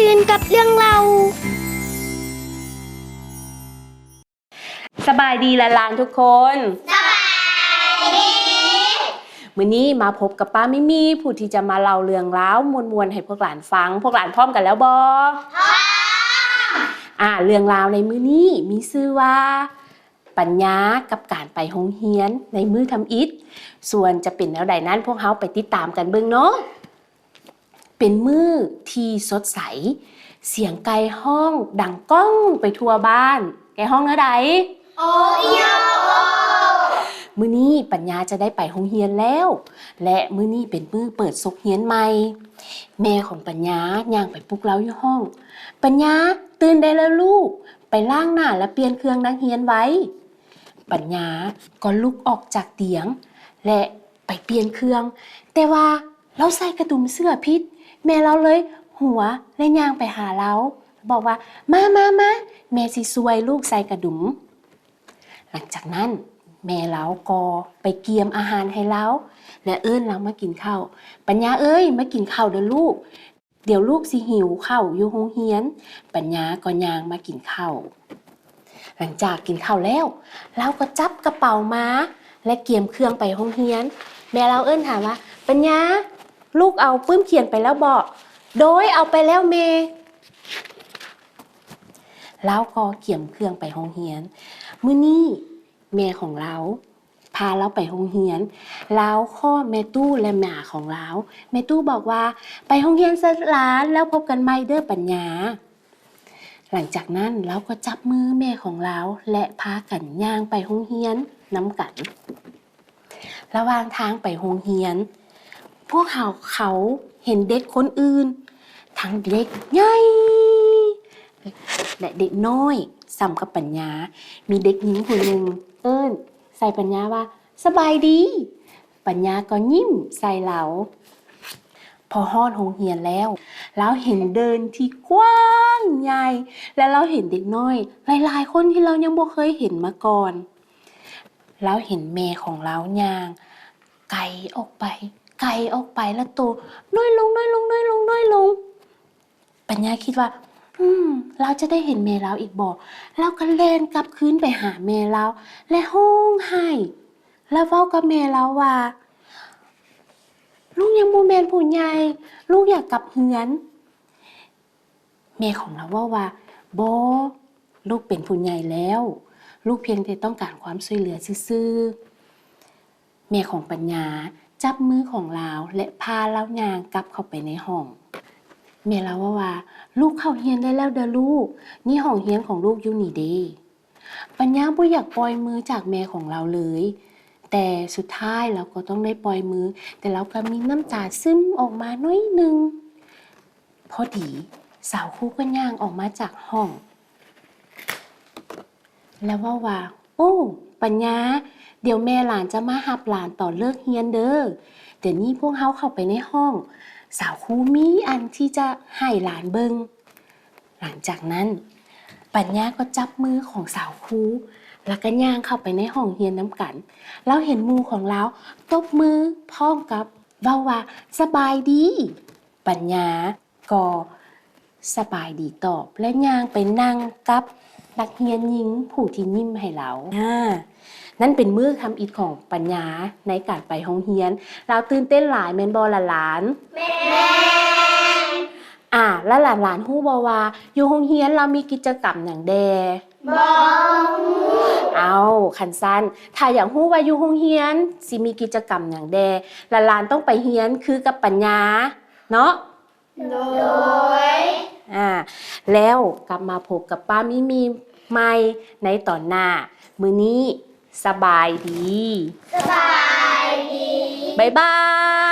ชื่นกับเรื่องเราสบายดีละลานทุกคนสบายดีมื้อนี้มาพบกับป้ามิมีผู้ที่จะมาเล่าเรื่องราวมวลๆให้พวกหลานฟังพวกหลานพร้อมกันแล้วบ่พร้อมเรื่องราวในมื้อนี้มีชื่อว่าปัญญากับการไปโรงเรียนในมื้อทำอิฐส่วนจะเป็นแนวใดนั้นพวกเฮาไปติดตามกันเบิ่งเนาะเป็นมื้อที่สดใสเสียงไก่ห้องดังก้องไปทั่วบ้านไก่ห้องเนื้อใดโอ้ยมื้อนี้ปัญญาจะได้ไปโรงเรียนแล้วและมื้อนี้เป็นมื้อเปิดศุกร์เรียนใหม่แม่ของปัญญาย่างไปปลุกเราอยู่ห้องปัญญาตื่นได้แล้วลูกไปล้างหน้าและเปลี่ยนเครื่องนักเรียนไว้ปัญญาก็ลุกออกจากเตียงและไปเปลี่ยนเครื่องแต่ว่าเราใส่กระดุมเสื้อผิดแม่เราเลยหัวและย่างไปหาเราบอกว่ามาแม่สิช่วยลูกใส่กระดุมหลังจากนั้นแม่เราก็ไปเกียมอาหารให้เราและเอิ้นเรามากินข้าวปัญญาเอ้ยมากินข้าวเด้อลูกเดี๋ยวลูกสิหิวข้าวอยู่โรงเรียนปัญญาก็ย่างมากินข้าวหลังจากกินข้าวแล้วเราก็จับกระเป๋ามาและเกียมเครื่องไปโรงเรียนแม่เราเอิ้นถามว่าปัญญาลูกเอาปื้มเขียนไปแล้วบ่โดยเอาไปแล้วแม่แล้วก็เกียมเครื่องไปโรงเรียนมื้อนี้แม่ของเราพาเราไปโรงเรียนแล้วข้อแม่ตู้และแม่ของเราแม่ตู้บอกว่าไปโรงเรียนซะหลานแล้วพบกันใหม่เด้อปัญญาหลังจากนั้นเราก็จับมือแม่ของเราและพากันย่างไปโรงเรียนนำกันระหว่างทางไปโรงเรียนพวกเขาเห็นเด็กคนอื่นทั้งเด็กใหญ่และเด็กน้อยซ้ำกับปัญญามีเด็กหญิงคนหนึ่งเอิ้นใส่ปัญญาว่าสบายดีปัญญาก็ยิ้มใส่เราพอฮอดโรงเรียนแล้วเราเห็นเดินที่กว้างใหญ่และเราเห็นเด็กน้อยหลายๆคนที่เรายังบ่เคยเห็นมาก่อนเราเห็นแม่ของเราย่างไกลออกไปแล้วโตน้อยลงปัญญาคิดว่าเราจะได้เห็นแม่เราอีกบ่เราก็เล่นกลับคืนไปหาแม่เราและร้องไห้แล้วเว้ากับแม่เราว่าลูกยังบ่แม่นผู้ใหญ่ลูกอยากกลับเฮือนแม่ของเราว่าบ่ลูกเป็นผู้ใหญ่แล้วลูกเพียงแต่ต้องการความช่วยเหลือซื่อๆแม่ของปัญญาจับมือของเราและพาเราย่างกลับเข้าไปในห้องแม่เราว่าลูกเข้าเรียนได้แล้วเด้อลูกนี่ห้องเรียนของลูกอยู่นี่เด้ปัญญาบ่อยากปล่อยมือจากแม่ของเราเลยแต่สุดท้ายเราก็ต้องได้ปล่อยมือแต่เราก็มีน้ำตาซึมออกมาน้อยนึงพอดีสาวครูก็ย่างออกมาจากห้องแล้วว่าโอ้ปัญญาเดี๋ยวแม่หลานจะมารับหลานตอนเลิกเรียนเด้อเดี๋ยวนี้พวกเฮาเข้าไปในห้องสาวครูมีอันที่จะให้หลานเบิ่งหลังจากนั้นปัญญาก็จับมือของสาวครูแล้วก็ย่างเข้าไปในห้องเรียนน้ำกันเราเห็นหมู่ของเราตบมือพร้อมกับว่าสบายดีปัญญาก็สบายดีตอบและย่างไปนั่งกับนักเรียนหญิงผู้ที่ยิ้มให้เรานั่นเป็นมื้อทำอิฐของปัญญาในการไปโรงเรียนเราตื่นเต้นหลายแม่นบ่ล่ะหลานแม่แล้วหลานฮู้บ่ว่าอยู่โรงเรียนเรามีกิจกรรมหยังแดบ่เอาคันสั้นถ้าอยากฮู้ว่าอยู่โรงเรียนสิมีกิจกรรมหยังแดหลานต้องไปเรียนคือกับปัญญาเนาะโดยแล้วกลับมาพบกับป้ามิมีใหม่ในตอนหน้ามื้อนี้สบายดีสบายดีบ๊ายบาย